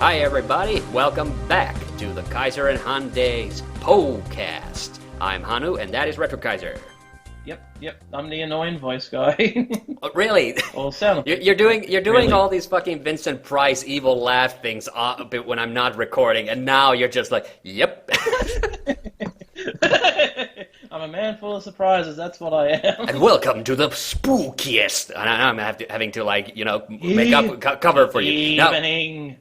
Hi everybody, welcome back to the Kaiser and Hande's Poecast. I'm Hannu and that is Retrokaiser. Yep. I'm the annoying voice guy. Oh, really? Well, sound You're doing really? all these fucking Vincent Price evil laugh things when I'm not recording, and now you're just like, yep. I'm a man full of surprises, that's what I am. And welcome to the spookiest. And I'm having to make up cover for you. Now, Evening.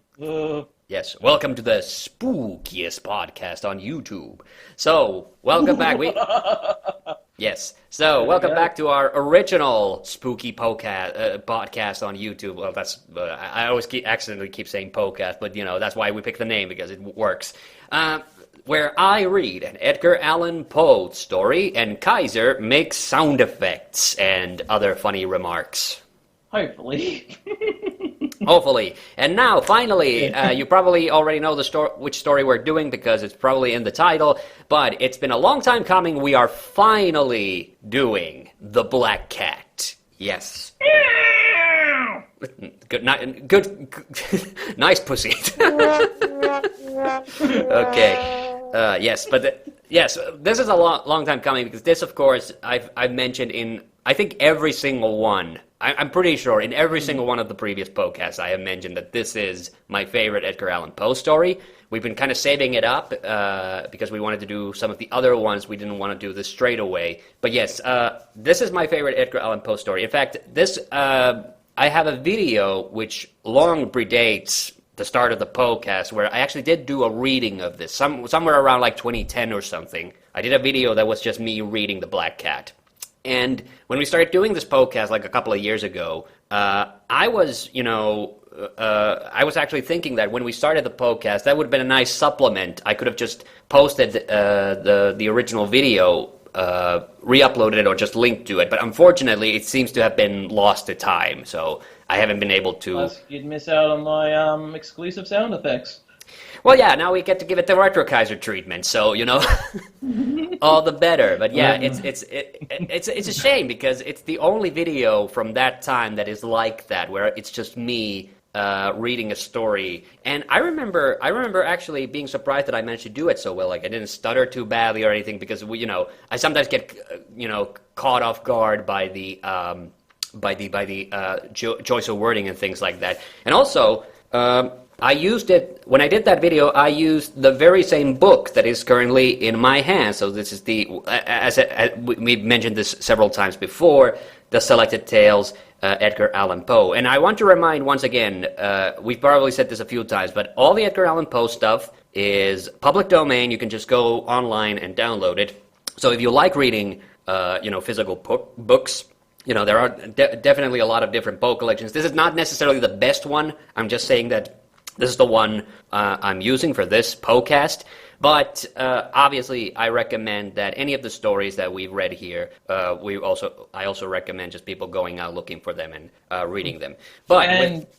yes, welcome to the spookiest podcast on YouTube. So, welcome back. Welcome back to our original spooky podcast on YouTube. Well, that's I always accidentally keep saying podcast, but that's why we picked the name, because it works. Where I read an Edgar Allan Poe story and Kaiser makes sound effects and other funny remarks. Hopefully. Hopefully. And now, finally, you probably already know which story we're doing because it's probably in the title, but it's been a long time coming. We are finally doing The Black Cat. Yes. Good, nice pussy. Okay. Yes, this is a long time coming because this, of course, I've mentioned in, I think, every single one. I'm pretty sure in every single one of the previous podcasts I have mentioned that this is my favorite Edgar Allan Poe story. We've been kind of saving it up because we wanted to do some of the other ones. We didn't want to do this straight away. But yes, this is my favorite Edgar Allan Poe story. In fact, I have a video which long predates the start of the Poecast where I actually did do a reading of this, somewhere around like 2010 or something. I did a video that was just me reading The Black Cat. And when we started doing this podcast like a couple of years ago, I was actually thinking that when we started the podcast, that would have been a nice supplement. I could have just posted the original video, re-uploaded it, or just linked to it. But unfortunately, it seems to have been lost to time, so I haven't been able to. Plus, you'd miss out on my exclusive sound effects. Well, yeah, now we get to give it the Retrokaiser treatment, so all the better. But yeah, it's a shame because it's the only video from that time that is like that, where it's just me reading a story. And I remember actually being surprised that I managed to do it so well. Like, I didn't stutter too badly or anything, because I sometimes get caught off guard by the choice of wording and things like that. And also, I used it, when I did that video, I used the very same book that is currently in my hand. So this is as we've mentioned this several times before, the Selected Tales, Edgar Allan Poe. And I want to remind once again, we've probably said this a few times, but all the Edgar Allan Poe stuff is public domain. You can just go online and download it. So if you like reading, physical books, there are definitely a lot of different Poe collections. This is not necessarily the best one. I'm just saying that this is the one I'm using for this Poecast. But obviously, I recommend that any of the stories that we've read here, I also recommend just people going out looking for them and reading them. But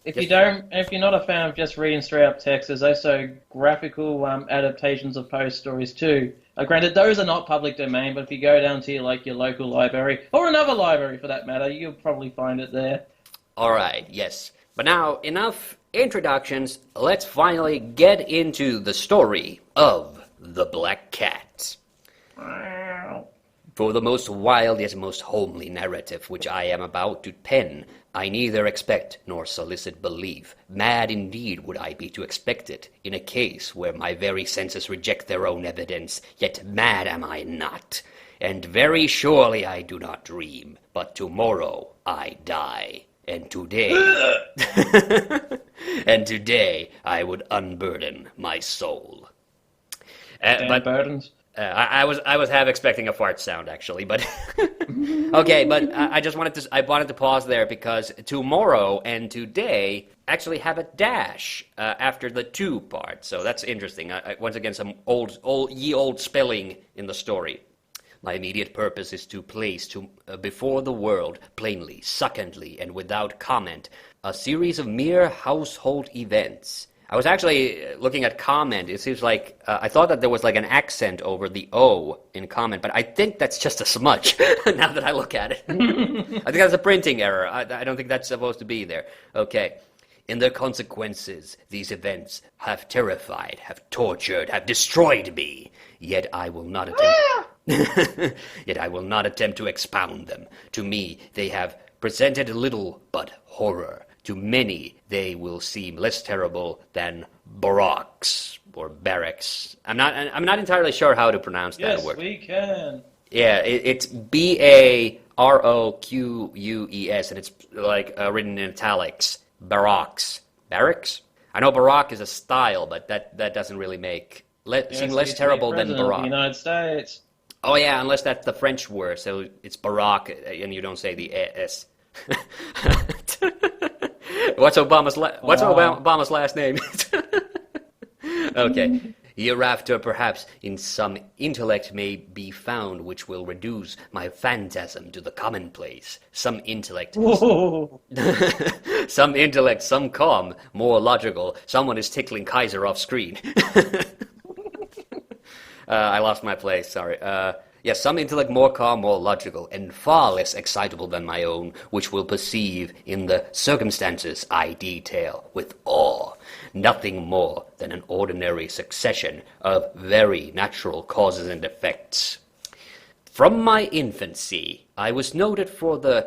if you're not a fan of just reading straight up text, there's also graphical adaptations of Poe stories too. Granted, those are not public domain, but if you go down to your local library, or another library for that matter, you'll probably find it there. All right, yes. But now, enough introductions. Let's finally get into the story of The Black Cat. For the most wild yet most homely narrative which I am about to pen, I neither expect nor solicit belief. Mad indeed would I be to expect it, in a case where my very senses reject their own evidence, yet mad am I not. And very surely I do not dream, but tomorrow I die. And today, I would unburden my soul. Burdens. I was half expecting a fart sound actually, but okay. But I wanted to pause there because tomorrow and today actually have a dash after the two part. So that's interesting. Once again, some old spelling in the story. My immediate purpose is to place before the world, plainly, succinctly, and without comment, a series of mere household events. I was actually looking at comment. It seems like I thought that there was like an accent over the O in comment, but I think that's just a smudge now that I look at it. I think that's a printing error. I don't think that's supposed to be there. Okay. In their consequences, these events have terrified, have tortured, have destroyed me. Yet I will not attempt. Yet I will not attempt to expound them. To me, they have presented little but horror. To many, they will seem less terrible than barracks or barracks. I'm not entirely sure how to pronounce that word. Yes, we can. Yeah, it's Baroques, and it's like written in italics. Barracks. Barracks? I know barack is a style, but that doesn't really seem less terrible than President of barack. the United States. Oh yeah, unless that's the French word, so it's barack, and you don't say the S. What's Obama's last name? Okay. Hereafter, perhaps, in some intellect may be found which will reduce my phantasm to the commonplace. Some intellect, some calm, more logical. Someone is tickling Kaiser off screen. I lost my place, sorry. Yes, some intellect more calm, more logical, and far less excitable than my own, which will perceive in the circumstances I detail with awe nothing more than an ordinary succession of very natural causes and effects. From my infancy, I was noted for the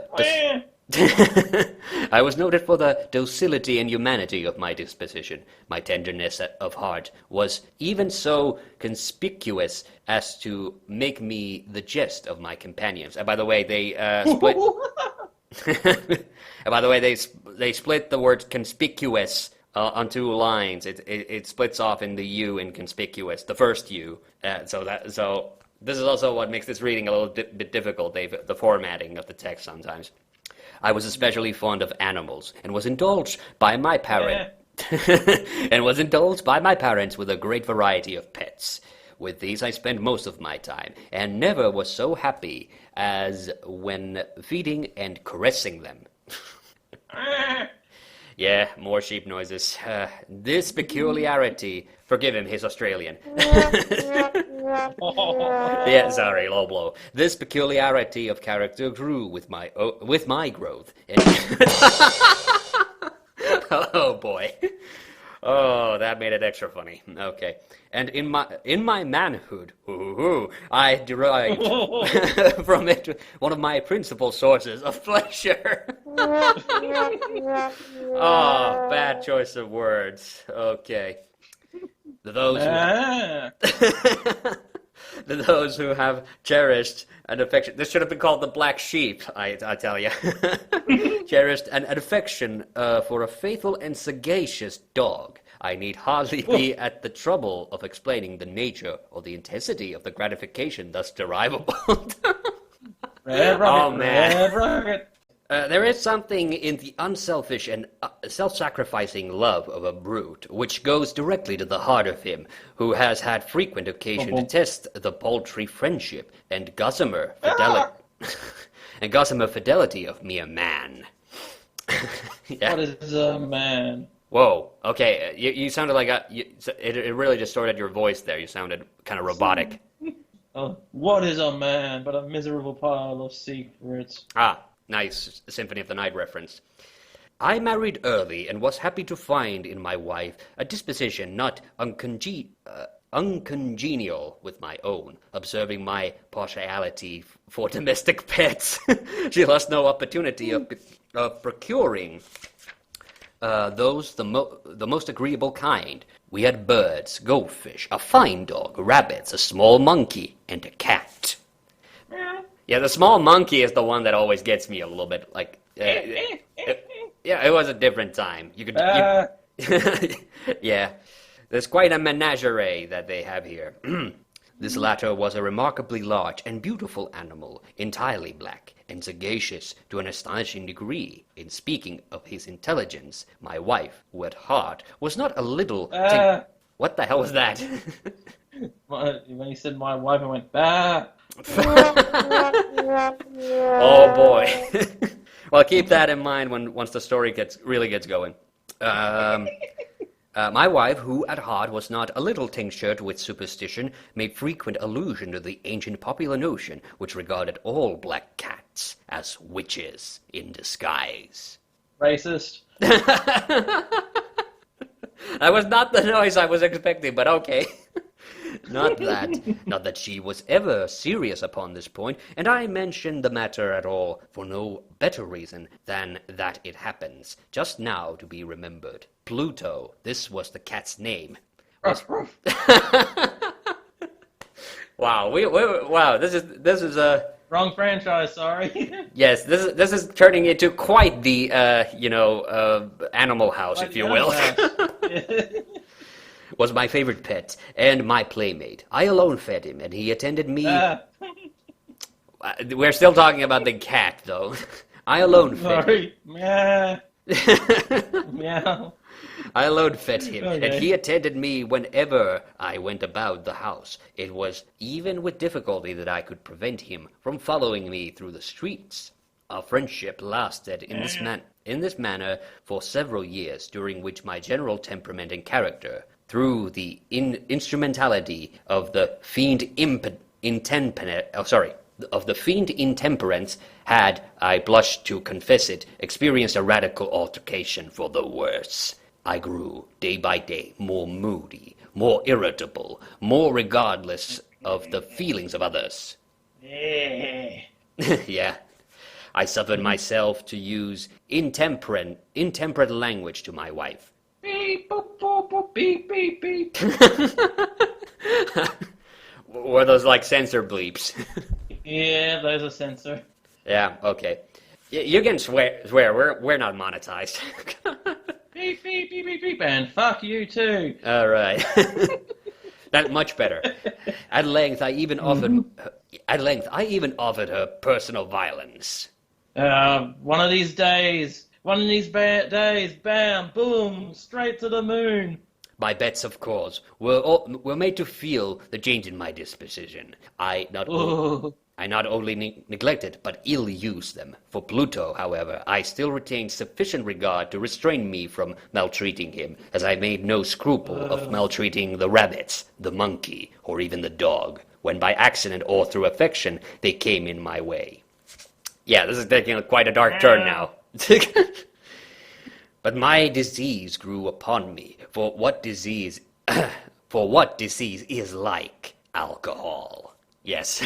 docility and humanity of my disposition. My tenderness of heart was even so conspicuous as to make me the jest of my companions. And by the way, they split. And by the way, they split the word conspicuous on two lines. It splits off in the U in conspicuous, the first U. So this is also what makes this reading a little bit difficult. The formatting of the text sometimes. I was especially fond of animals and was indulged by my parents with a great variety of pets. With these I spent most of my time, and never was so happy as when feeding and caressing them. Yeah, more sheep noises. This peculiarity... Forgive him, he's Australian. Yeah, sorry, low blow. This peculiarity of character grew with my growth. Oh, boy. Oh, that made it extra funny. Okay. And in my manhood, I derived from it one of my principal sources of pleasure. Oh, bad choice of words. Okay. Those who have cherished an affection. This should have been called the black sheep, I tell you. Cherished an affection for a faithful and sagacious dog. I need hardly be at the trouble of explaining the nature or the intensity of the gratification thus derivable. Oh, man. There is something in the unselfish and self-sacrificing love of a brute which goes directly to the heart of him who has had frequent occasion to test the paltry friendship and gossamer fidelity of mere man. Yeah. What is a man? Whoa. Okay, you sounded like it really distorted your voice there. You sounded kind of robotic. What is a man but a miserable pile of secrets? Ah. Nice Symphony of the Night reference. I married early and was happy to find in my wife a disposition not uncongenial with my own. Observing my partiality for domestic pets, she lost no opportunity of procuring those the most agreeable kind. We had birds, goldfish, a fine dog, rabbits, a small monkey, and a cat. Yeah, the small monkey is the one that always gets me a little bit. Like, yeah, it was a different time. Yeah, there's quite a menagerie that they have here. This latter was a remarkably large and beautiful animal, entirely black, and sagacious to an astonishing degree. In speaking of his intelligence, my wife, who at heart was not a little... What the hell was that? When you said my wife, I went, bah! Oh boy. Well, keep that in mind once the story really gets going. My wife, who at heart was not a little tinctured with superstition, made frequent allusion to the ancient popular notion which regarded all black cats as witches in disguise. Racist. That was not the noise I was expecting, but okay. Not that she was ever serious upon this point, and I mentioned the matter at all for no better reason than that it happens just now to be remembered. Pluto, this was the cat's name. Wow, wow, this is a wrong franchise. Sorry. Yes, this is turning into quite the Animal House, Like if you will. Was my favorite pet and my playmate. I alone fed him, and he attended me. We're still talking about the cat, though. I alone fed him. Meow. Meow. I alone fed him, Okay. and he attended me whenever I went about the house. It was even with difficulty that I could prevent him from following me through the streets. Our friendship lasted in this manner for several years, during which my general temperament and character, through the instrumentality of the fiend intemperance, had, I blush to confess it, experienced a radical altercation for the worse. I grew, day by day, more moody, more irritable, more regardless of the feelings of others. Yeah. I suffered myself to use intemperate language to my wife. Beep, boop, boop, boop, beep, beep, beep. Were those like censor bleeps? Yeah, those are censored. Yeah, okay. You can swear. We're not monetized. Beep, beep, beep, beep, beep, and fuck you too. All right. That's much better. At length, I even offered her personal violence. One of these days, bam, boom, straight to the moon. My bets, of course, were made to feel the change in my disposition. I not only neglected, but ill-used them. For Pluto, however, I still retained sufficient regard to restrain me from maltreating him, as I made no scruple of maltreating the rabbits, the monkey, or even the dog, when by accident or through affection they came in my way. Yeah, this is taking quite a dark turn now. But my disease grew upon me, for what disease is like alcohol? Yes.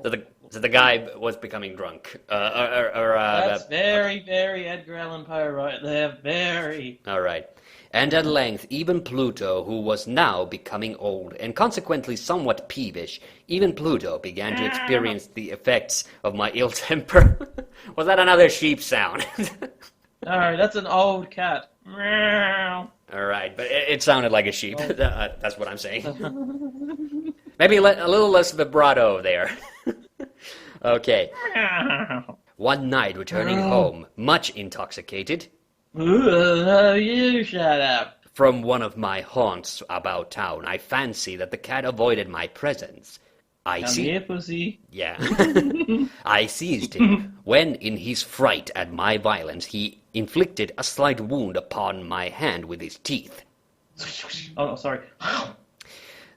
So the guy was becoming drunk. That's very, very Edgar Allan Poe right there. Very. All right. And at length, even Pluto, who was now becoming old and consequently somewhat peevish, even Pluto began to experience the effects of my ill temper. Was that another sheep sound? No, that's an old cat. Meow. All right, but it sounded like a sheep. That's what I'm saying. Maybe a little less vibrato there. Okay. Meow. One night, returning home, much intoxicated, Ooh, you shut up. from one of my haunts about town, I fancy that the cat avoided my presence. Come here, pussy. Yeah. I seized him, when in his fright at my violence he inflicted a slight wound upon my hand with his teeth. Oh, sorry.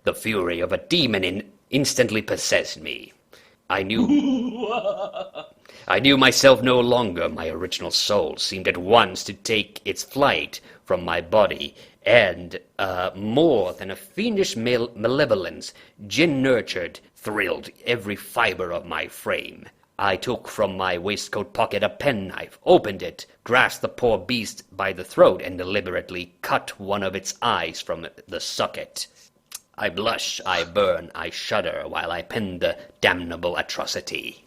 The fury of a demon instantly possessed me. I knew myself no longer. My original soul seemed at once to take its flight from my body, and more than a fiendish malevolence, gin-nurtured, thrilled every fibre of my frame. I took from my waistcoat pocket a penknife, opened it, grasped the poor beast by the throat, and deliberately cut one of its eyes from the socket. I blush, I burn, I shudder, while I pen the damnable atrocity.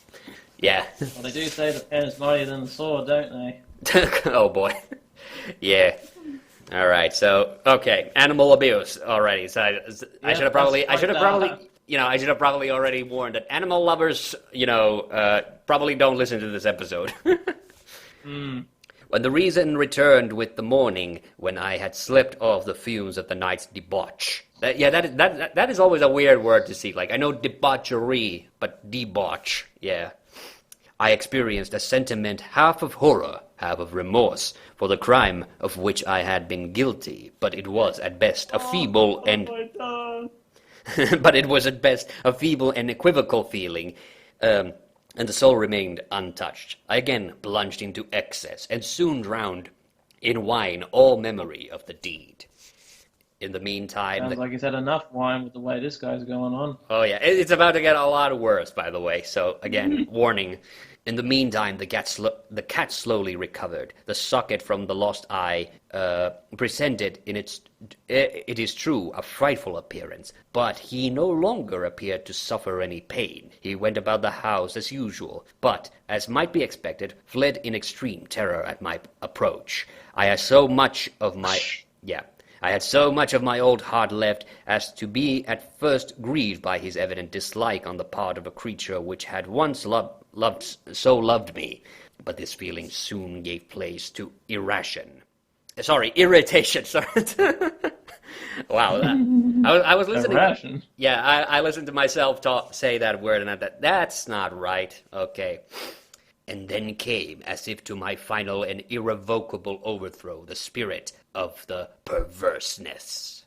Yeah. Well, they do say the pen is mightier than the sword, don't they? Oh boy. Yeah. All right. So, okay, animal abuse already. So I should have probably already warned that animal lovers, probably don't listen to this episode. When the reason returned with the morning, when I had slept off the fumes of the night's debauch. That is always a weird word to see. Like, I know debauchery, but debauch, yeah. I experienced a sentiment half of horror, half of remorse, for the crime of which I had been guilty, but it was at best a feeble and but it was at best a feeble and equivocal feeling, and the soul remained untouched. I again plunged into excess, and soon drowned in wine all memory of the deed. In the meantime... Sounds like he's had enough wine with the way this guy's going on. Oh yeah, it's about to get a lot worse, by the way. So again, warning. In the meantime, the cat slowly recovered. The socket from the lost eye presented it is true, a frightful appearance. But he no longer appeared to suffer any pain. He went about the house as usual, but, as might be expected, fled in extreme terror at my approach. I had so much of my old heart left as to be at first grieved by his evident dislike on the part of a creature which had once loved me. But this feeling soon gave place to irritation. Sorry. Wow, I was listening. Irration. Yeah, I listened to myself say that word, and that's not right. Okay. And then came, as if to my final and irrevocable overthrow, the spirit of the perverseness.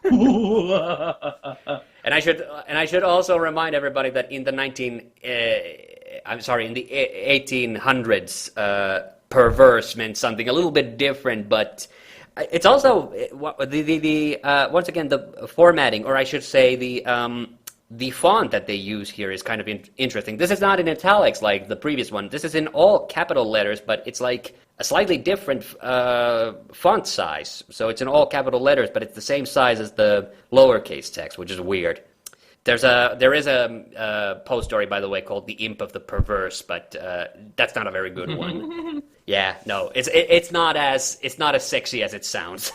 And I should also remind everybody that in the 1800s, perverse meant something a little bit different, but it's also once again the formatting, or I should say the font that they use here is kind of interesting. This is not in italics like the previous one. This is in all capital letters, but it's like a slightly different font size. So it's in all capital letters, but it's the same size as the lowercase text, which is weird. There is a Poe story, by the way, called "The Imp of the Perverse," but that's not a very good one. Yeah, no, it's not as sexy as it sounds.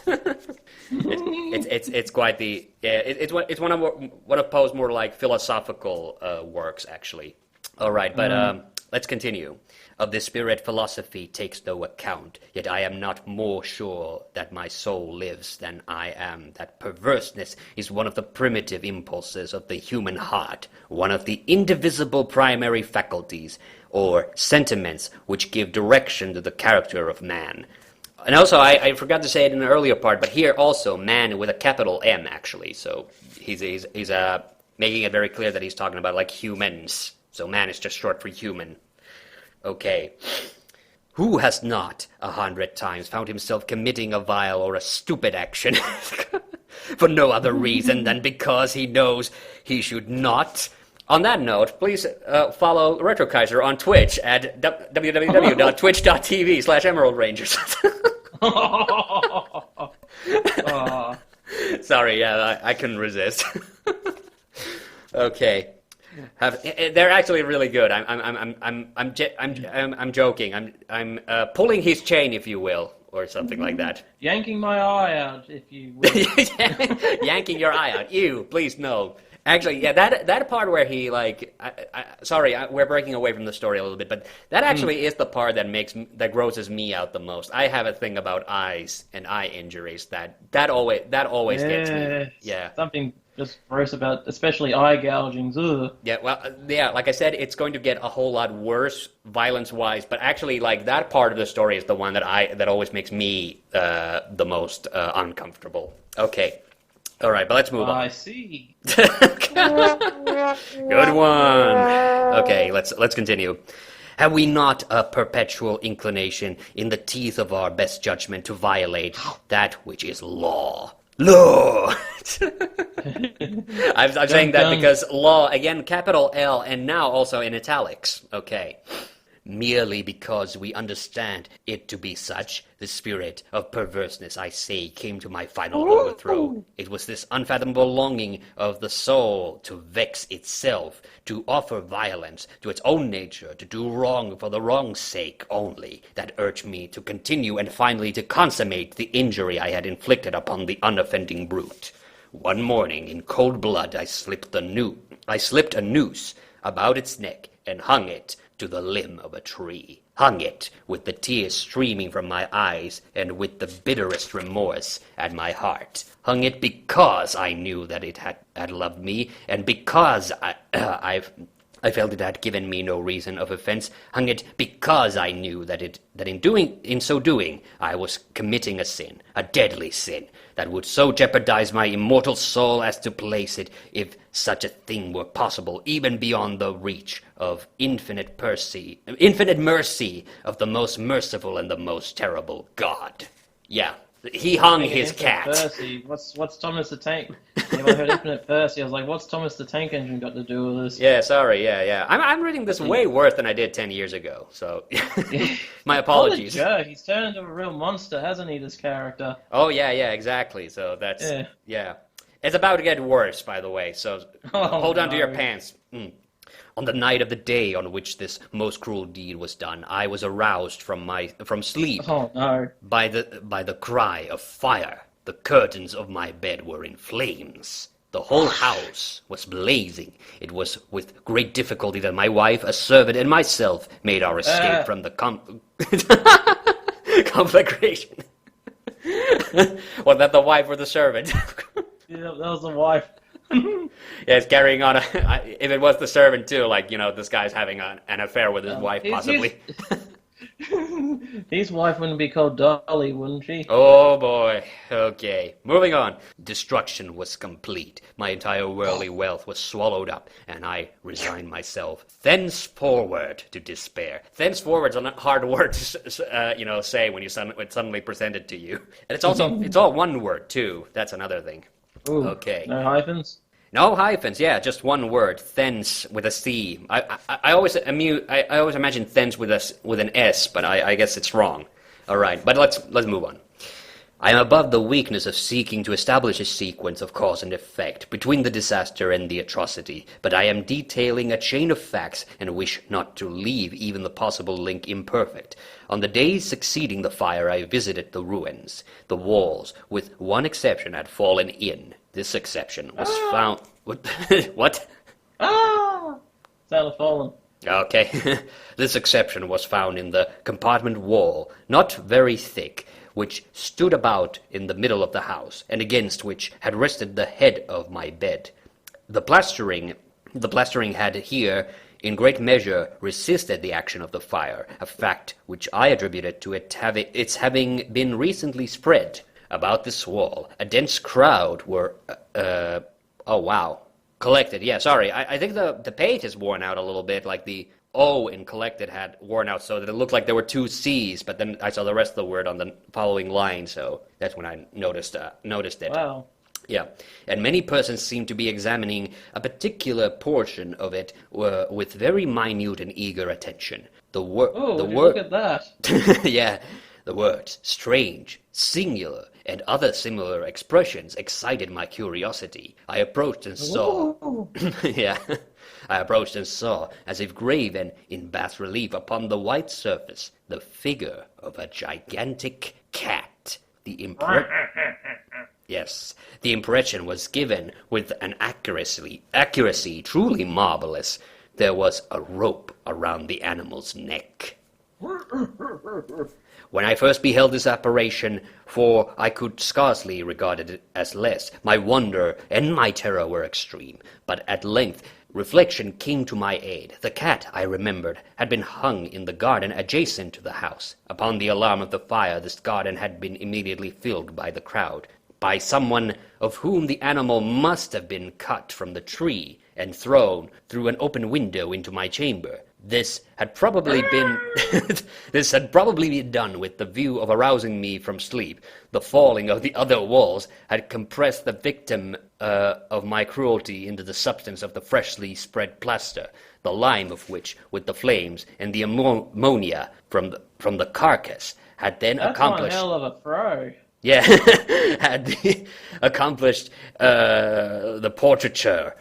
It's quite the it's one of Poe's more like philosophical works, actually. All right, but let's continue. Of this spirit philosophy takes no account, yet I am not more sure that my soul lives than I am that perverseness is one of the primitive impulses of the human heart, one of the indivisible primary faculties, or sentiments which give direction to the character of man. And also, I forgot to say it in an earlier part, but here also, man with a capital M, actually. So he's making it very clear that he's talking about, like, humans. So man is just short for human. Okay. Who has not 100 times found himself committing a vile or a stupid action for no other reason than because he knows he should not? On that note, please follow Retrokaiser on Twitch at www.twitch.tv/EmeraldRangers. Sorry, yeah, I couldn't resist. Okay. They're actually really good. I'm joking. I'm pulling his chain, if you will, or something like that. Yanking my eye out, if you will. Yanking your eye out. Ew, please no. Actually, yeah, that part where he like, sorry, we're breaking away from the story a little bit, but that actually is the part that grosses me out the most. I have a thing about eyes and eye injuries that always gets me. Yeah, something just gross about, especially eye gougings. Ugh. Yeah, well, yeah, like I said, it's going to get a whole lot worse violence-wise, but actually, like, that part of the story is the one that always makes me the most uncomfortable. Okay. All right, but let's move on. I see. Good one. Okay, let's continue. Have we not a perpetual inclination in the teeth of our best judgment to violate that which is law? Law! I'm saying that because law, again, capital L, and now also in italics. Okay. Merely because we understand it to be such, the spirit of perverseness, I say, came to my final overthrow. It was this unfathomable longing of the soul to vex itself, to offer violence to its own nature, to do wrong for the wrong's sake only, that urged me to continue and finally to consummate the injury I had inflicted upon the unoffending brute. One morning, in cold blood, I slipped a noose about its neck and hung it to the limb of a tree. Hung it with the tears streaming from my eyes and with the bitterest remorse at my heart. Hung it because I knew that it had loved me, and because I felt it had given me no reason of offense, hung it because I knew that in so doing, I was committing a sin, a deadly sin, that would so jeopardize my immortal soul as to place it, if such a thing were possible, even beyond the reach of infinite mercy of the most merciful and the most terrible God. Yeah. He hung his cat. Percy. What's Thomas the Tank? Yeah, I heard Infinite Percy. I was like, what's Thomas the Tank Engine got to do with this? Yeah, sorry. Yeah. I'm reading this way worse than I did 10 years ago. So, my apologies. What a jerk. He's turned into a real monster, hasn't he? This character. Oh yeah, exactly. So that's yeah. It's about to get worse, by the way. So hold on to your pants. On the night of the day on which this most cruel deed was done, I was aroused from sleep by the cry of fire. The curtains of my bed were in flames. The whole house was blazing. It was with great difficulty that my wife, a servant, and myself made our escape from the conflagration. Was that the wife or the servant? Yeah, that was the wife. Yeah, it's carrying on. If it was the servant too, like, this guy's having an affair with his wife, possibly. His wife wouldn't be called Dolly, wouldn't she? Oh boy. Okay, moving on. Destruction was complete. My entire worldly wealth was swallowed up, and I resigned myself thenceforward to despair. Thenceforward's a hard word to say when it's suddenly presented to you, and it's all one word too. That's another thing. Ooh, okay. No hyphens? No hyphens, yeah, just one word, thence with a C. I always imagine thence with an S, but I guess it's wrong. All right, but let's move on. I am above the weakness of seeking to establish a sequence of cause and effect between the disaster and the atrocity, but I am detailing a chain of facts and wish not to leave even the possible link imperfect. On the days succeeding the fire, I visited the ruins. The walls, with one exception, had fallen in. This exception was found... What? Sound of fallen. Okay. This exception was found in the compartment wall, not very thick, which stood about in the middle of the house, and against which had rested the head of my bed. The plastering had here, in great measure, resisted the action of the fire, a fact which I attributed to its having been recently spread. About this wall, a dense crowd were, collected. Yeah, sorry, I think the page is worn out a little bit, like the O in collected had worn out so that it looked like there were two C's, but then I saw the rest of the word on the following line, so that's when I noticed it. Wow. Yeah, and many persons seemed to be examining a particular portion of it with very minute and eager attention. Look at that. Yeah, the words strange, singular, and other similar expressions excited my curiosity. I approached and saw... Yeah, I approached and saw, as if graven in bas-relief upon the white surface, the figure of a gigantic cat. The impression was given with an accuracy truly marvelous. There was a rope around the animal's neck. When I first beheld this apparition, for I could scarcely regard it as less, my wonder and my terror were extreme. But at length reflection came to my aid. The cat, I remembered, had been hung in the garden adjacent to the house. Upon the alarm of the fire, this garden had been immediately filled by the crowd, by someone of whom the animal must have been cut from the tree and thrown through an open window into my chamber. This had probably been done with the view of arousing me from sleep. The falling of the other walls had compressed the victim of my cruelty into the substance of the freshly spread plaster, the lime of which, with the flames and the ammonia from the carcass, had then accomplished... That's one hell of a throw. Yeah, had accomplished the portraiture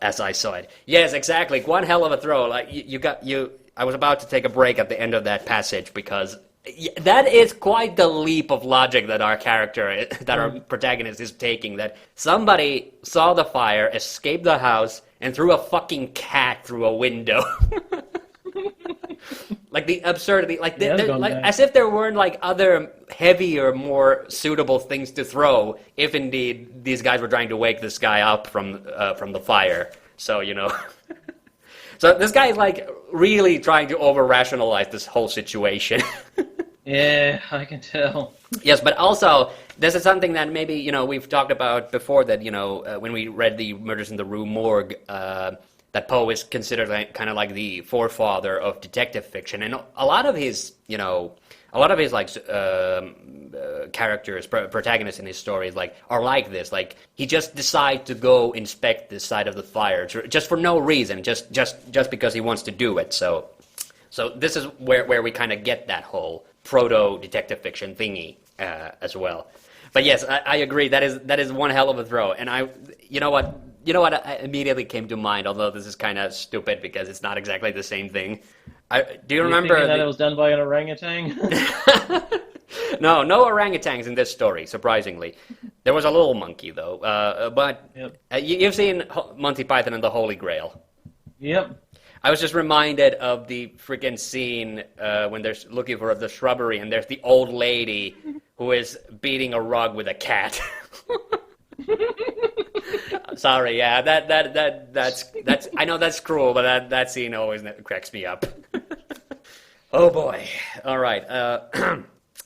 as I saw it. Yes, exactly. One hell of a throw. Like I was about to take a break at the end of that passage because that is quite the leap of logic that our protagonist is taking. That somebody saw the fire, escaped the house, and threw a fucking cat through a window. Like the absurdity, as if there weren't like other heavier, more suitable things to throw. If indeed these guys were trying to wake this guy up from the fire, so So this guy is like really trying to over-rationalize this whole situation. Yeah, I can tell. Yes, but also this is something that maybe we've talked about before. That when we read the Murders in the Rue Morgue, that Poe is considered kind of like the forefather of detective fiction, and a lot of his like characters, protagonists in his stories, like are like this. Like he just decides to go inspect this side of the fire just for no reason, just because he wants to do it. So this is where we kind of get that whole proto detective fiction thingy as well. But yes, I agree. That is one hell of a throw. And you know what immediately came to mind, although this is kind of stupid because it's not exactly the same thing. Do you remember that it was done by an orangutan? No orangutans in this story, surprisingly. There was a little monkey, though. But yep. You've seen Monty Python and the Holy Grail. Yep. I was just reminded of the freaking scene when they're looking for the shrubbery, and there's the old lady who is beating a rug with a cat. Sorry, yeah, that's I know that's cruel, but that scene always cracks me up. Oh boy. All right.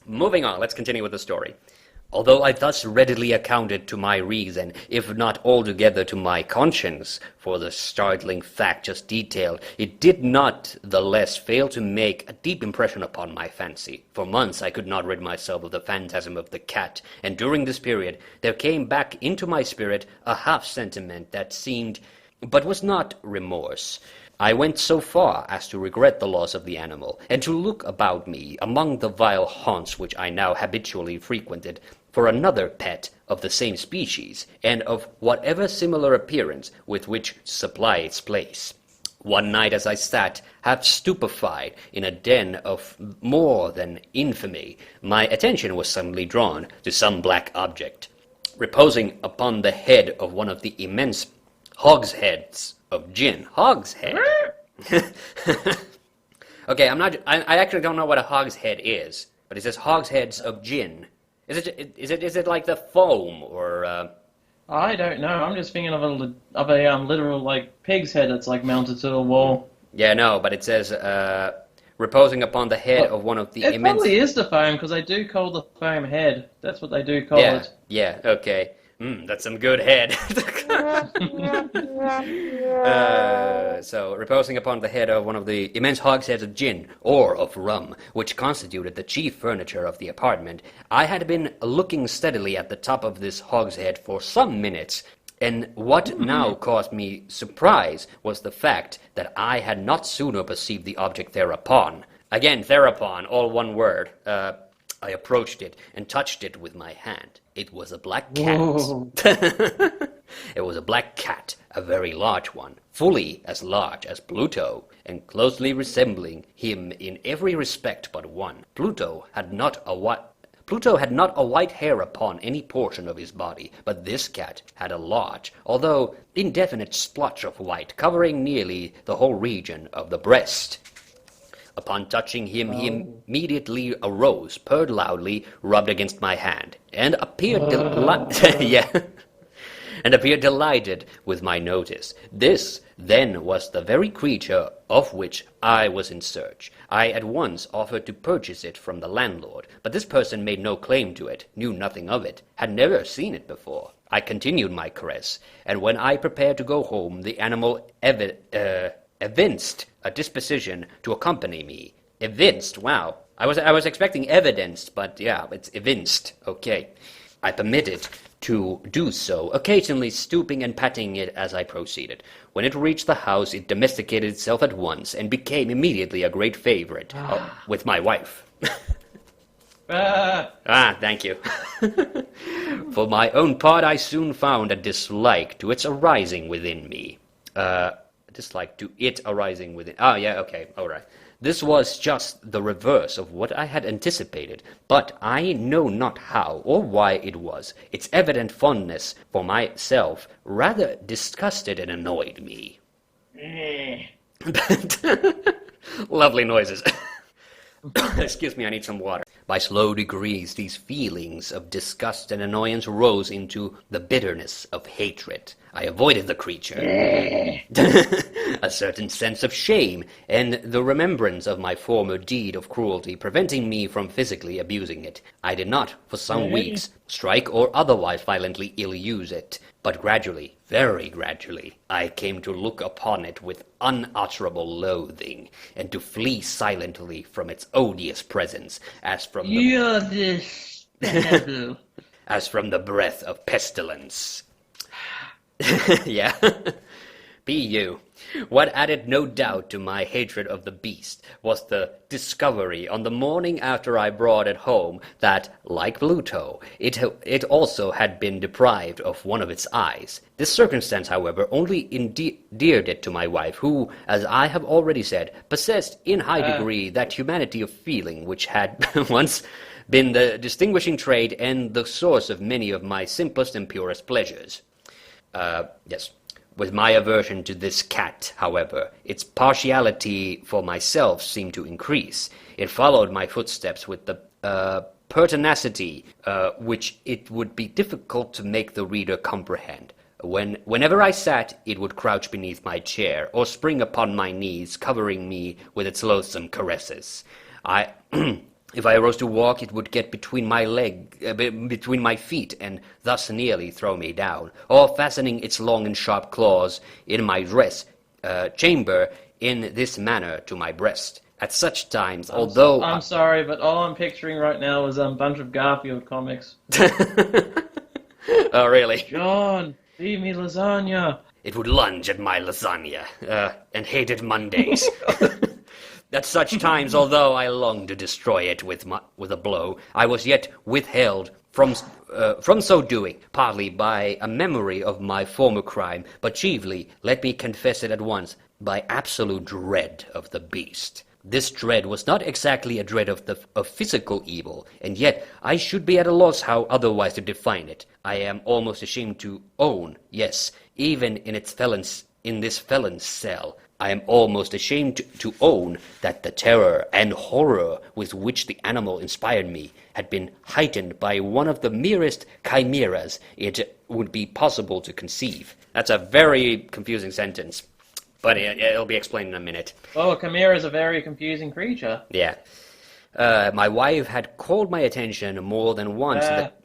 Moving on. Let's continue with the story. Although I thus readily accounted to my reason, if not altogether to my conscience, for the startling fact just detailed, it did not the less fail to make a deep impression upon my fancy. For months I could not rid myself of the phantasm of the cat, and during this period there came back into my spirit a half-sentiment that seemed, but was not remorse. I went so far as to regret the loss of the animal, and to look about me among the vile haunts which I now habitually frequented, for another pet of the same species, and of whatever similar appearance with which to supply its place. One night as I sat, half stupefied, in a den of more than infamy, my attention was suddenly drawn to some black object, reposing upon the head of one of the immense hogsheads of gin. Hogshead? Okay, I actually don't know what a hogshead is, but it says hogsheads of gin. Is it like the foam or? I don't know. I'm just thinking of a literal like pig's head that's like mounted to a wall. Yeah, no, but it says reposing upon the head of one of the it immense. It probably is the foam because they do call the foam head. That's what they do call it. Yeah. Okay. That's some good head. So, reposing upon the head of one of the immense hogsheads of gin, or of rum, which constituted the chief furniture of the apartment, I had been looking steadily at the top of this hogshead for some minutes, and what now caused me surprise was the fact that I had not sooner perceived the object thereupon. Again, thereupon, all one word. I approached it and touched it with my hand. It was a black cat. It was a black cat, a very large one, fully as large as Pluto, and closely resembling him in every respect but one. Pluto had not a white hair upon any portion of his body, but this cat had a large, although indefinite splotch of white covering nearly the whole region of the breast. Upon touching him, he immediately arose, purred loudly, rubbed against my hand, and appeared delighted with my notice. This, then, was the very creature of which I was in search. I at once offered to purchase it from the landlord, but this person made no claim to it, knew nothing of it, had never seen it before. I continued my caress, and when I prepared to go home, the animal evinced a disposition to accompany me. Evinced, wow. I was expecting evidenced, but yeah, it's evinced. Okay. I permitted to do so, occasionally stooping and patting it as I proceeded. When it reached the house, it domesticated itself at once and became immediately a great favorite with my wife. Thank you. For my own part, I soon found a dislike to its arising within me. Dislike to it arising within. Yeah, okay, all right. This was just the reverse of what I had anticipated, but I know not how or why it was. Its evident fondness for myself rather disgusted and annoyed me. Lovely noises. Excuse me, I need some water. By slow degrees, these feelings of disgust and annoyance rose into the bitterness of hatred. I avoided the creature. A certain sense of shame and the remembrance of my former deed of cruelty preventing me from physically abusing it. I did not, for some weeks, strike or otherwise violently ill-use it. But gradually, very gradually, I came to look upon it with unutterable loathing, and to flee silently from its odious presence, as from the as from the breath of pestilence. Yeah. Be you. What added no doubt to my hatred of the beast was the discovery on the morning after I brought it home that, like Pluto, it also had been deprived of one of its eyes. This circumstance, however, only endeared it to my wife, who, as I have already said, possessed in high degree that humanity of feeling which had once been the distinguishing trait and the source of many of my simplest and purest pleasures. Yes. With my aversion to this cat, however, its partiality for myself seemed to increase. It followed my footsteps with the pertinacity which it would be difficult to make the reader comprehend. Whenever I sat, it would crouch beneath my chair, or spring upon my knees, covering me with its loathsome caresses. If I arose to walk, it would get between my feet, and thus nearly throw me down, or fastening its long and sharp claws in my dress chamber in this manner to my breast. At such times, although... I'm sorry, but all I'm picturing right now is a bunch of Garfield comics. Oh, really? John, feed me lasagna. It would lunge at my lasagna, and hated Mondays. At such times, although I longed to destroy it with a blow, I was yet withheld from so doing, partly by a memory of my former crime, but chiefly, let me confess it at once, by absolute dread of the beast. This dread was not exactly a dread of physical evil, and yet I should be at a loss how otherwise to define it. I am almost ashamed to own, yes, even in this felon's cell, I am almost ashamed to own that the terror and horror with which the animal inspired me had been heightened by one of the merest chimeras it would be possible to conceive. That's a very confusing sentence, but it'll be explained in a minute. Oh, a chimera is a very confusing creature. Yeah. My wife had called my attention more than once that...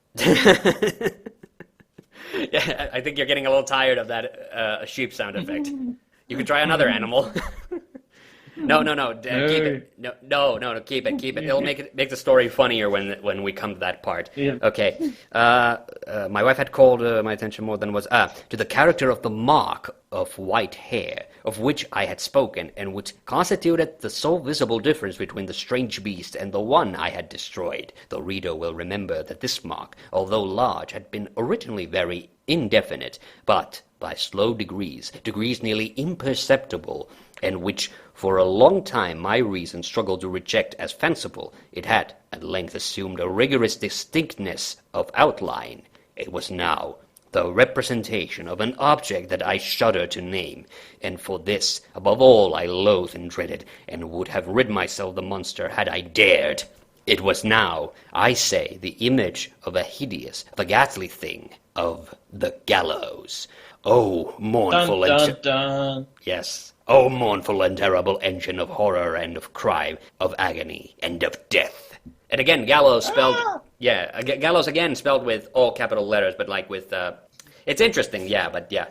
Yeah, I think you're getting a little tired of that sheep sound effect. You could try another animal. No. Keep it. No. Keep it. It'll make the story funnier when we come to that part. Yeah. Okay. My wife had called my attention more than was to the character of the mark of white hair, of which I had spoken, and which constituted the sole visible difference between the strange beast and the one I had destroyed. The reader will remember that this mark, although large, had been originally very indefinite, but by slow degrees nearly imperceptible, and which for a long time my reason struggled to reject as fanciful, it had at length assumed a rigorous distinctness of outline. It was now the representation of an object that I shudder to name, and for this, above all, I loathed and dreaded, and would have rid myself of the monster had I dared. It was now, I say, the image of a hideous, of a ghastly thing, of the gallows. Oh, mournful Yes. Oh, mournful and terrible engine of horror and of crime, of agony and of death. And again, gallows spelled... Yeah, gallows again spelled with all capital letters, but like with... It's interesting, yeah, but yeah.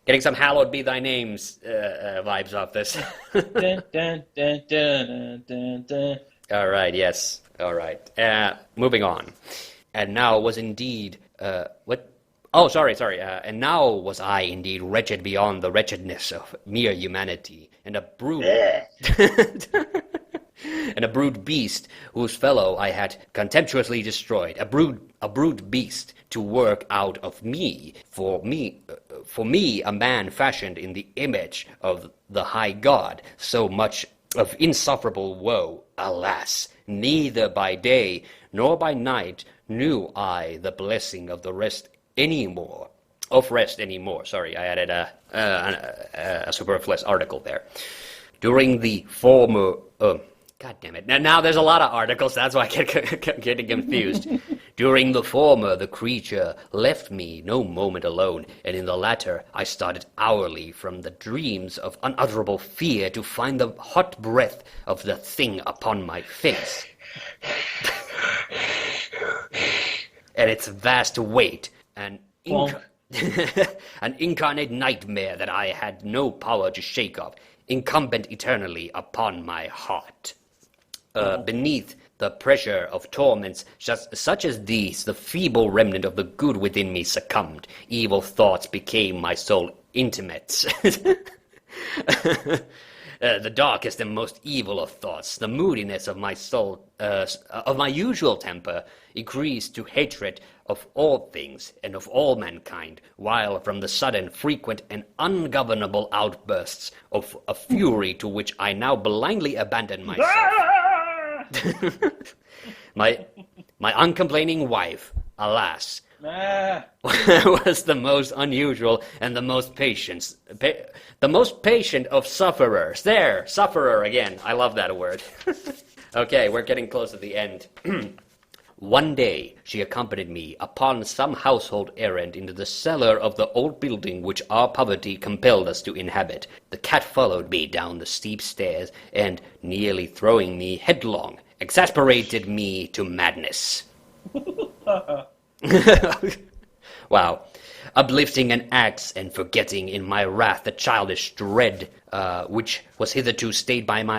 Getting some hallowed be thy names vibes off this. Dun, dun, dun, dun, dun, dun. All right, yes. All right. Moving on. And now was indeed... what? Oh, sorry. And now was I indeed wretched beyond the wretchedness of mere humanity, and a brute... and a brute beast whose fellow I had contemptuously destroyed, a brute beast to work out of me, for me, a man fashioned in the image of the high God, so much of insufferable woe, alas, neither by day nor by night knew I the blessing of rest anymore. Sorry, I added a superfluous article there. During the former God damn it. Now there's a lot of articles, that's why I get getting confused. During the former, the creature left me no moment alone, and in the latter, I started hourly from the dreams of unutterable fear to find the hot breath of the thing upon my face. And its vast weight, an incarnate nightmare that I had no power to shake off, incumbent eternally upon my heart. Beneath the pressure of torments such as these, the feeble remnant of the good within me succumbed. Evil thoughts became my sole intimates. The darkest and most evil of thoughts, the moodiness of my soul, of my usual temper, increased to hatred of all things and of all mankind, while from the sudden, frequent, and ungovernable outbursts of a fury to which I now blindly abandoned myself, my uncomplaining wife, alas, was the most unusual and the most patient of sufferers. There, sufferer again. I love that word. Okay, we're getting close to the end. One day, she accompanied me upon some household errand into the cellar of the old building which our poverty compelled us to inhabit. The cat followed me down the steep stairs, and, nearly throwing me headlong, exasperated me to madness. Wow. Uplifting an axe and forgetting in my wrath the childish dread which hitherto stayed my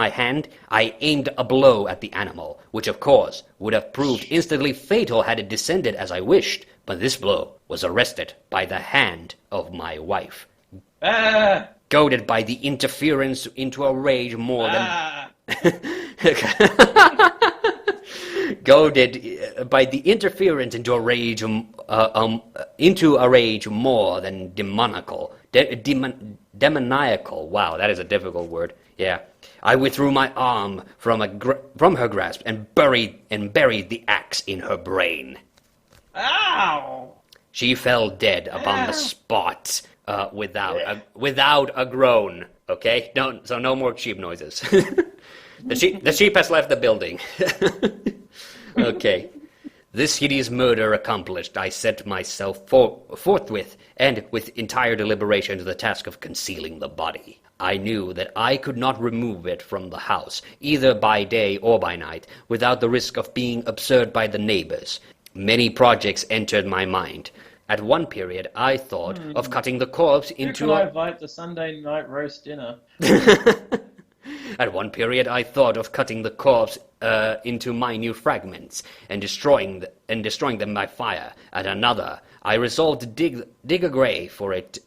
hand, I aimed a blow at the animal, which of course would have proved instantly fatal had it descended as I wished. But this blow was arrested by the hand of my wife. Goaded by the interference into a rage more than goaded by the interference into a rage more than demoniacal. Wow, that is a difficult word. Yeah, I withdrew my arm from her grasp and buried the axe in her brain. Ow! She fell dead upon the spot without a groan. Okay, so no more sheep noises. The sheep has left the building. Okay. This hideous murder accomplished, I set myself forthwith and with entire deliberation to the task of concealing the body. I knew that I could not remove it from the house, either by day or by night, without the risk of being observed by the neighbors. Many projects entered my mind. At one period, I thought of cutting the corpse into Who can I invite to Sunday night roast dinner? At one period, I thought of cutting the corpse into minute fragments and destroying them by fire. At another, I resolved to dig a grave for it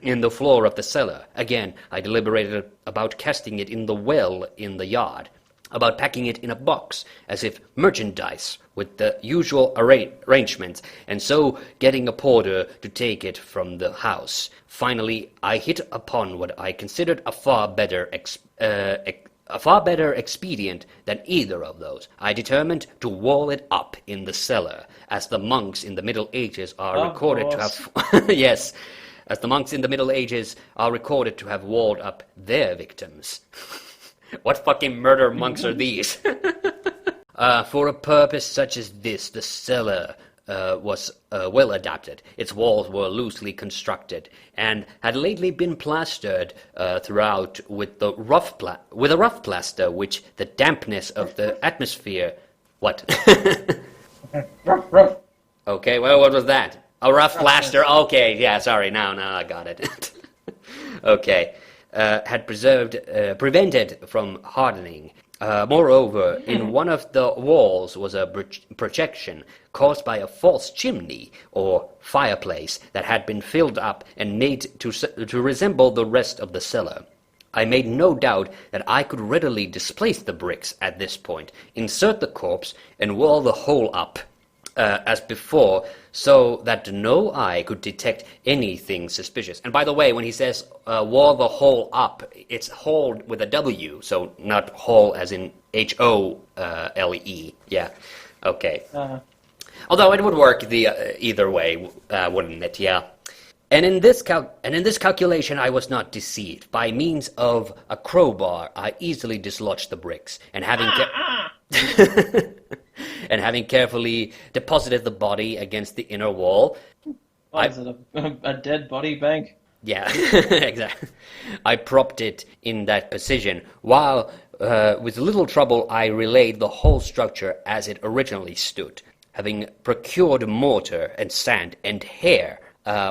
in the floor of the cellar. Again, I deliberated about casting it in the well in the yard, about packing it in a box as if merchandise with the usual arrangements, and so getting a porter to take it from the house. Finally, I hit upon what I considered a far better expedient than either of those. I determined to wall it up in the cellar, as the monks in the Middle Ages are recorded to have. Yes, as the monks in the Middle Ages are recorded to have walled up their victims. What fucking murder monks are these? For a purpose such as this, the cellar was well adapted. Its walls were loosely constructed and had lately been plastered throughout with a rough plaster, which the dampness of the atmosphere. What? Okay, well, what was that? A rough plaster. Okay, yeah, sorry. Now I got it. Okay, had prevented from hardening. Moreover, in one of the walls was a projection caused by a false chimney or fireplace that had been filled up and made to resemble the rest of the cellar. I made no doubt that I could readily displace the bricks at this point, insert the corpse, and wall the whole up as before, so that no eye could detect anything suspicious. And by the way, when he says wall the whole up, it's whole with a W, so not whole as in H-O-L-E. Yeah, okay. Although it would work either way, wouldn't it? Yeah. And in this calculation, I was not deceived. By means of a crowbar, I easily dislodged the bricks, and and having carefully deposited the body against the inner wall. Is it a dead body bank? Yeah, exactly. I propped it in that position, while with little trouble I relayed the whole structure as it originally stood, having procured mortar and sand and hair.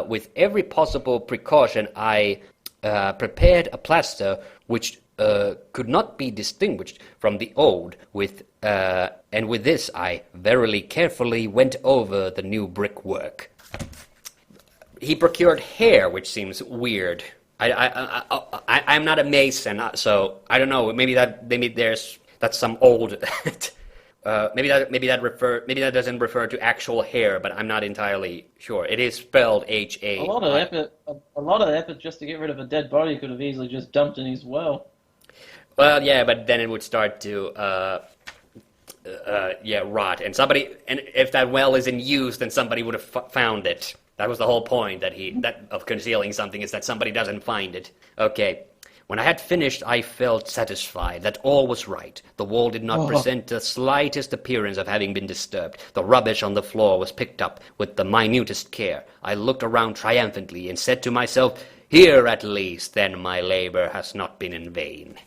With every possible precaution, I prepared a plaster which could not be distinguished from the old, and with this I verily carefully went over the new brickwork. He procured hair, which seems weird. I'm not a mason, so I don't know. Maybe that's some old. Maybe that doesn't refer to actual hair, but I'm not entirely sure. It is spelled H-A. A lot of effort just to get rid of a dead body could have easily just dumped in his well. Well, yeah, but then it would start to rot, and if that well isn't used, then somebody would have found it. That was the whole point of concealing something, is that somebody doesn't find it. Okay. When I had finished, I felt satisfied that all was right. The wall did not present the slightest appearance of having been disturbed. The rubbish on the floor was picked up with the minutest care. I looked around triumphantly and said to myself, "Here at least, then, my labor has not been in vain."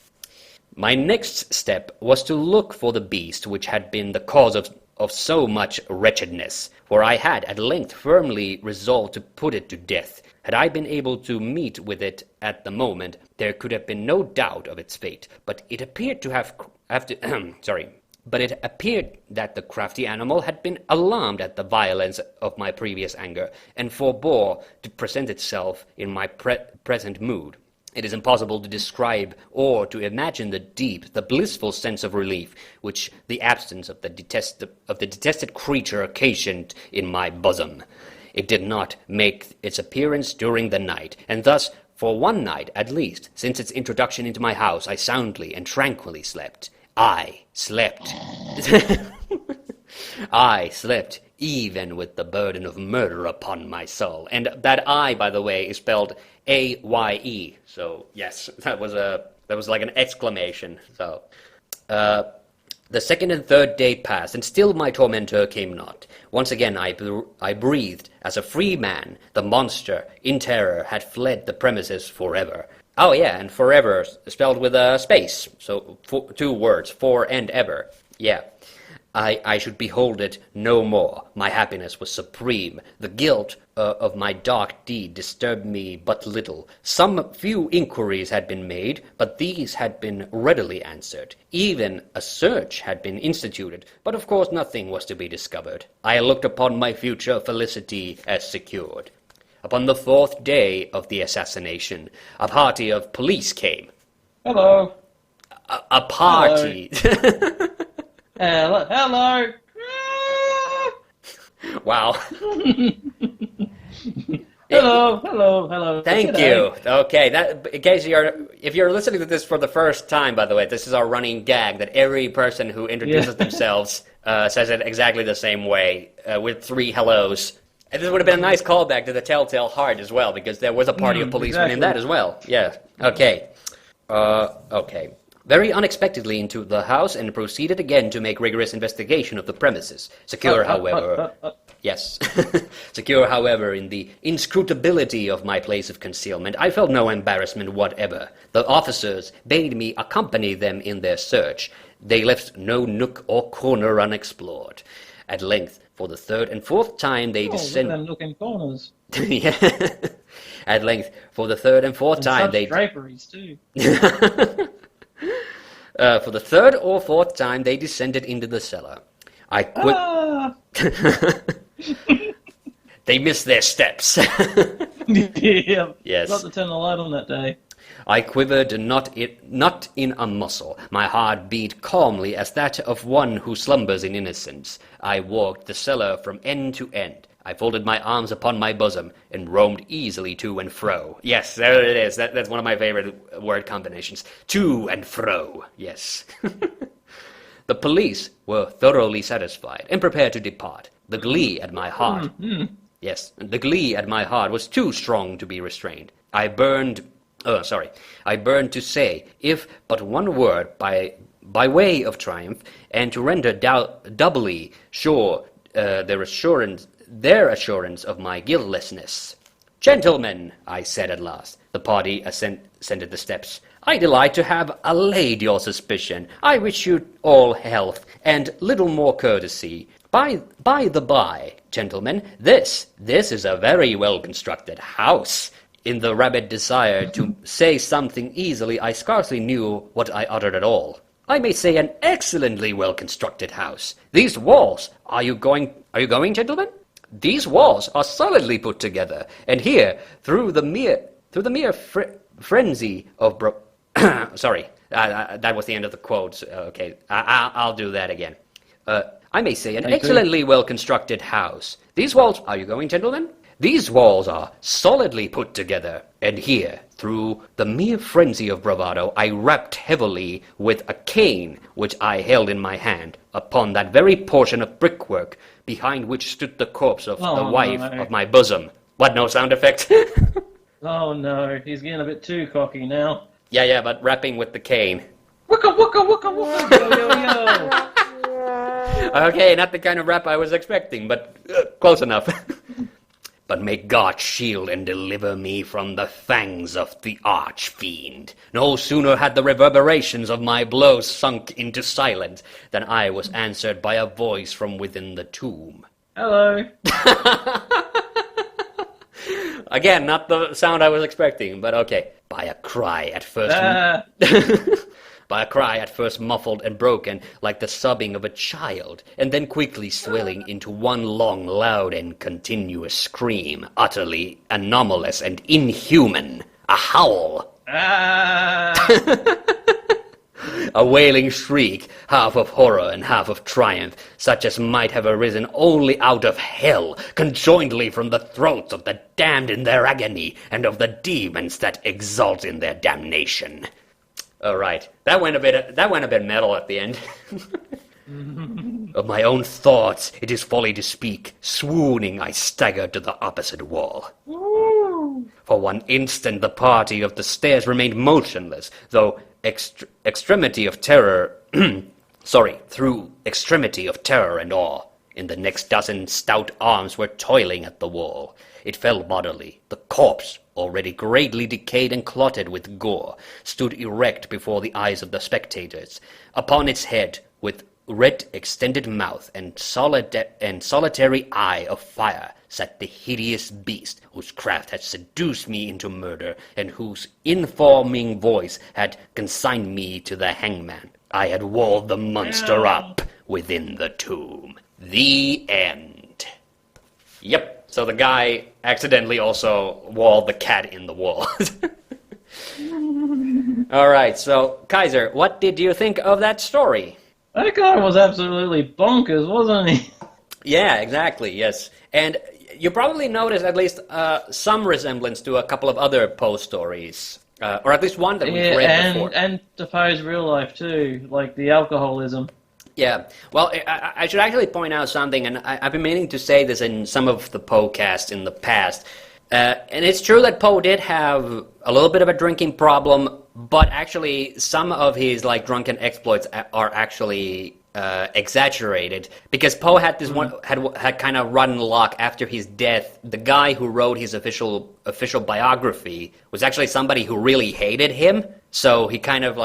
My next step was to look for the beast which had been the cause of so much wretchedness, for I had at length firmly resolved to put it to death. Had I been able to meet with it at the moment, there could have been no doubt of its fate. But it appeared that the crafty animal had been alarmed at the violence of my previous anger, and forbore to present itself in my present mood. It is impossible to describe or to imagine the blissful sense of relief which the absence of the detested creature occasioned in my bosom. It did not make its appearance during the night, and thus, for one night at least, since its introduction into my house, I soundly and tranquilly slept. I slept. I slept, even with the burden of murder upon my soul. And that I, by the way, is spelled A-Y-E. So, yes, that was like an exclamation. So, the second and third day passed, and still my tormentor came not. Once again I breathed as a free man. The monster, in terror, had fled the premises forever. Oh yeah, and forever spelled with a space. So 2 words, for and ever. Yeah. I should behold it no more. My happiness was supreme. The guilt of my dark deed disturbed me but little. Some few inquiries had been made, but these had been readily answered. Even a search had been instituted, but of course nothing was to be discovered. I looked upon my future felicity as secured. Upon the 4th day of the assassination, a party of police came. Hello. A party. Hello. Hello. Wow. Hello. Thank you. Okay, in case if you're listening to this for the first time, by the way, this is our running gag that every person who introduces themselves says it exactly the same way, with 3 hellos. And this would have been a nice callback to the Telltale Heart as well, because there was a party of policemen in that as well. Yeah. Okay. Okay. Very unexpectedly into the house and proceeded again to make rigorous investigation of the premises. Secure, however... Yes. Secure, however, in the inscrutability of my place of concealment, I felt no embarrassment whatever. The officers bade me accompany them in their search. They left no nook or corner unexplored. At length, for the 3rd and 4th time, they descended... Look at them looking corners. Yeah. At length, for the 3rd and 4th time, they... draperies, too. For the 3rd or 4th time, they descended into the cellar. They missed their steps. Yeah. Yes. Got to turn the light on that day. I quivered not in a muscle. My heart beat calmly as that of one who slumbers in innocence. I walked the cellar from end to end. I folded my arms upon my bosom and roamed easily to and fro. Yes, there it is. That's one of my favorite word combinations. To and fro. Yes. The police were thoroughly satisfied and prepared to depart. The glee at my heart... Yes, the glee at my heart was too strong to be restrained. I burned to say, if but one word by way of triumph, and to render doubly sure their assurance of my guiltlessness. Gentlemen, I said at last. The party ascended the steps. I delight to have allayed your suspicion. I wish you all health, and little more courtesy. By the by, gentlemen, this is a very well-constructed house. In the rabid desire to say something easily, I scarcely knew what I uttered at all. I may say an excellently well-constructed house. These walls, are you going, gentlemen? These walls are solidly put together, and here, through the mere frenzy of sorry, that was the end of the quote. Okay, I'll do that again. I may say an excellently well-constructed house. These walls, are you going, gentlemen? These walls are solidly put together, and here, through the mere frenzy of bravado, I rapped heavily with a cane which I held in my hand upon that very portion of brickwork behind which stood the corpse of the wife of my bosom. What, no sound effect? Oh no, he's getting a bit too cocky now. Yeah, but rapping with the cane. Wooka wooka wooka wooka yo yo yo. Okay, not the kind of rap I was expecting, but close enough. But may God shield and deliver me from the fangs of the arch-fiend. No sooner had the reverberations of my blows sunk into silence than I was answered by a voice from within the tomb. Hello. Again, not the sound I was expecting, but okay. By a cry at first... By a cry at first muffled and broken, like the sobbing of a child, and then quickly swelling into one long, loud, and continuous scream, utterly anomalous and inhuman. A howl. A wailing shriek, half of horror and half of triumph, such as might have arisen only out of hell, conjointly from the throats of the damned in their agony, and of the demons that exult in their damnation. All right, that went a bit metal at the end. Of my own thoughts, it is folly to speak. Swooning, I staggered to the opposite wall. For one instant, the party of the stairs remained motionless, though extremity of terror, through extremity of terror and awe. In the next dozen stout arms were toiling at the wall. It fell bodily. The corpse, already greatly decayed and clotted with gore, stood erect before the eyes of the spectators. Upon its head, with red extended mouth and solitary eye of fire, sat the hideous beast whose craft had seduced me into murder, and whose informing voice had consigned me to the hangman. I had walled the monster up within the tomb. The end. Yep. So the guy accidentally also walled the cat in the wall. All right, so Kaiser, what did you think of that story? That guy was absolutely bonkers, wasn't he? Yeah, exactly, yes. And you probably noticed at least some resemblance to a couple of other Poe stories, or at least one that we've read before. And to Poe's real life too, like the alcoholism. Yeah, well, I should actually point out something, and I've been meaning to say this in some of the Poecasts in the past. And it's true that Poe did have a little bit of a drinking problem, but actually some of his drunken exploits are actually exaggerated, because Poe had this one had kind of run luck after his death. The guy who wrote his official biography was actually somebody who really hated him. So he kind of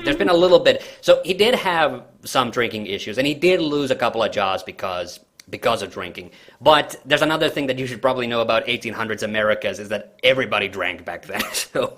there's been a little bit. So he did have some drinking issues, and he did lose a couple of jobs because of drinking. But there's another thing that you should probably know about 1800s Americas is that everybody drank back then. So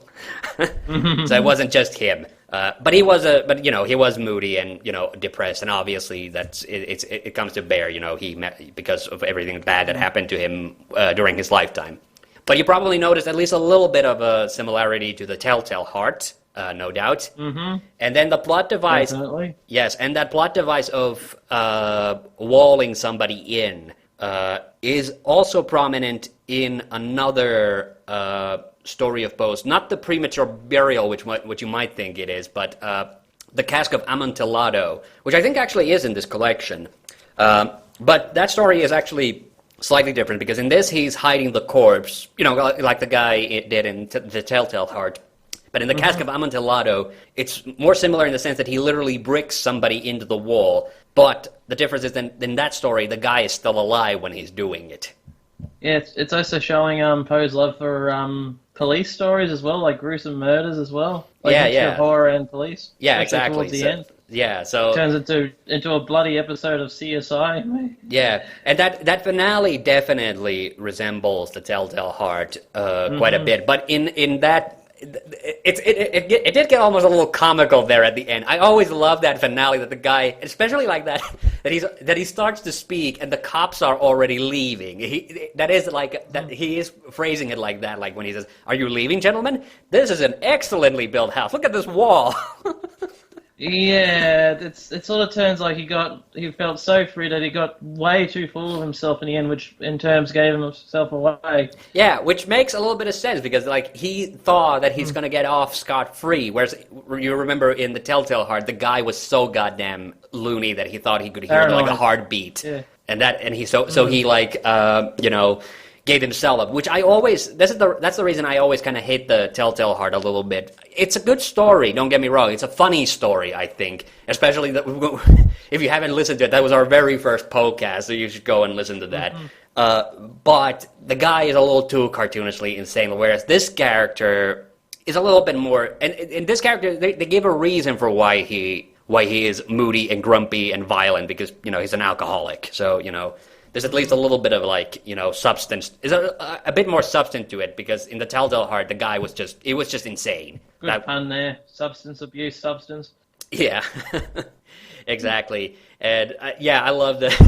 it wasn't just him. But he was moody and depressed, and obviously it comes to bear. He met because of everything bad that happened to him during his lifetime. But you probably noticed at least a little bit of a similarity to the Telltale Heart. No doubt. Mm-hmm. And then the plot device... Definitely. Yes, and that plot device of walling somebody in is also prominent in another story of Poe's. Not the premature burial, which you might think it is, but the Cask of Amontillado, which I think actually is in this collection. But that story is actually slightly different because in this he's hiding the corpse, like the guy did in the Telltale Heart. But in the Cask of Amontillado, it's more similar in the sense that he literally bricks somebody into the wall. But the difference is in that story, the guy is still alive when he's doing it. Yeah, it's also showing Poe's love for police stories as well, like gruesome murders as well. Like yeah. Horror and police. Yeah, exactly. Towards the end. Yeah, so turns into a bloody episode of CSI. Yeah, and that finale definitely resembles the Telltale Heart quite a bit. But in that, it did get almost a little comical there at the end. I always love that finale that the guy, especially like that he starts to speak and the cops are already leaving. He is phrasing it like that, like when he says, "Are you leaving, gentlemen? This is an excellently built house. Look at this wall." Yeah, it sort of turns like he felt so free that he got way too full of himself in the end, which in terms gave himself away. Yeah, which makes a little bit of sense because like he thought that he's gonna get off scot-free, whereas you remember in the Telltale Heart, the guy was so goddamn loony that he thought he could hear like a heartbeat, and he like gave himself up, which that's the reason I always kind of hate the Telltale Heart a little bit. It's a good story, don't get me wrong. It's a funny story, I think, especially if you haven't listened to it. That was our very first Poecast, so you should go and listen to that. But the guy is a little too cartoonishly insane, whereas this character is a little bit more. And in this character, they give a reason for why he is moody and grumpy and violent because he's an alcoholic. So there's at least a little bit of substance. Is a bit more substance to it because in the Telltale Heart, the guy was just insane. Good pun there. Substance abuse, substance. Yeah, exactly. And I love that.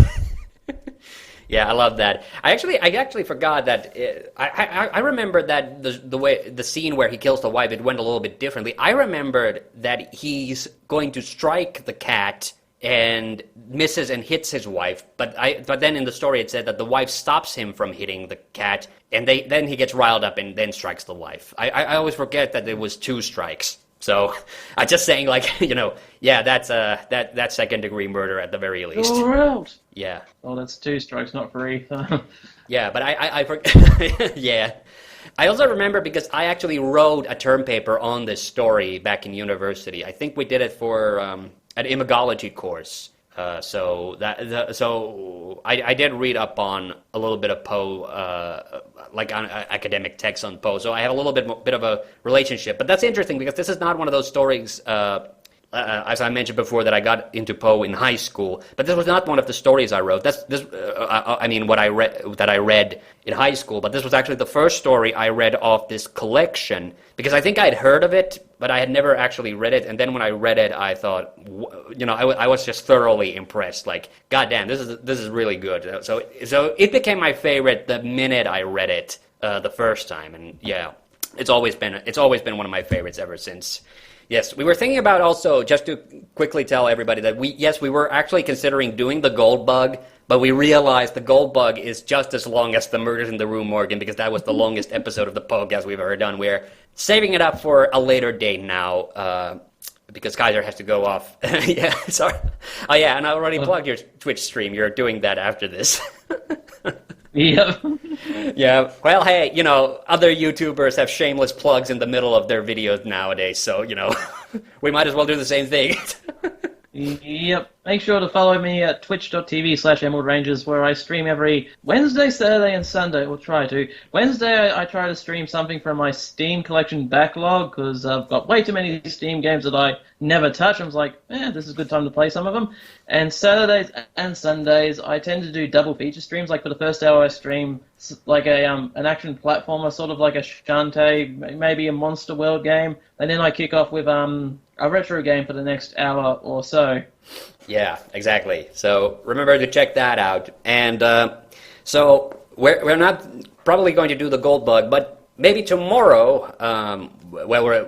Yeah, I love that. I actually forgot that. I remembered that the scene where he kills the wife, it went a little bit differently. I remembered that he's going to strike the cat and misses and hits his wife, but then in the story it said that the wife stops him from hitting the cat, and then he gets riled up and then strikes the wife. I always forget that it was 2 strikes. So I'm just saying, that's second degree murder at the very least. You're out. Yeah. Oh, that's 2 strikes, not 3. Yeah, but I forget. Yeah. I also remember because I actually wrote a term paper on this story back in university. I think we did it for an imagology course. So I did read up on a little bit of Poe, on academic texts on Poe. So I have a little bit of a relationship. But that's interesting because this is not one of those stories, as I mentioned before, that I got into Poe in high school. But this was not one of the stories I wrote. What I read in high school. But this was actually the first story I read of this collection because I think I'd heard of it, but I had never actually read it. And then when I read it, I thought, I was just thoroughly impressed. Like, goddamn, this is really good. So it became my favorite the minute I read it the first time. And yeah, it's always been one of my favorites ever since. Yes, we were thinking about also, just to quickly tell everybody that we were actually considering doing the Gold Bug, but we realized the Gold Bug is just as long as the Murders in the Rue Morgan because that was the longest episode of the podcast we've ever done. We're saving it up for a later date now because Kaiser has to go off. Yeah, sorry. Oh yeah, and I already plugged your Twitch stream. You're doing that after this. Yep. Yeah. Well, hey, other YouTubers have shameless plugs in the middle of their videos nowadays, so we might as well do the same thing. Yep. Make sure to follow me at twitch.tv/EmeraldRangers, where I stream every Wednesday, Saturday, and Sunday. We'll try to. Wednesday, I try to stream something from my Steam collection backlog, because I've got way too many Steam games that I never touch. I was like, this is a good time to play some of them. And Saturdays and Sundays, I tend to do double feature streams. Like, for the first hour, I stream like an action platformer, sort of like a Shantae, maybe a Monster World game. And then I kick off with a retro game for the next hour or so. Yeah, exactly. So remember to check that out. And so we're not probably going to do the Gold Bug, but maybe tomorrow, we're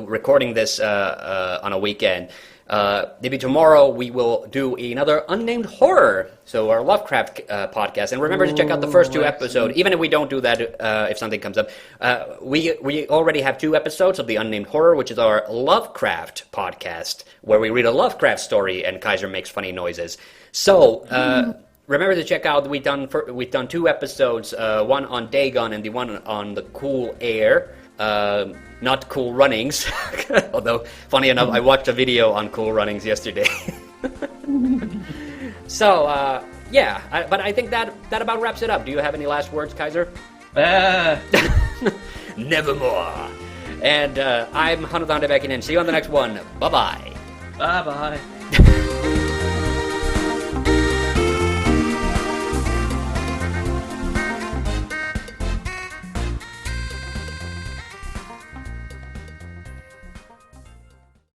recording this on a weekend, maybe tomorrow we will do another unnamed horror, so our Lovecraft podcast. And remember to check out the first 2 episodes, even if we don't do that if something comes up. We already have 2 episodes of the unnamed horror, which is our Lovecraft podcast, where we read a Lovecraft story and Kaiser makes funny noises. So remember to check out, we've done 2 episodes, one on Dagon and the one on the cool air. Not cool runnings, although funny enough, I watched a video on cool runnings yesterday. So, but I think that about wraps it up. Do you have any last words, Kaiser? Nevermore. And I'm Hannu TheHande back in, and see you on the next one. Bye-bye. Bye-bye.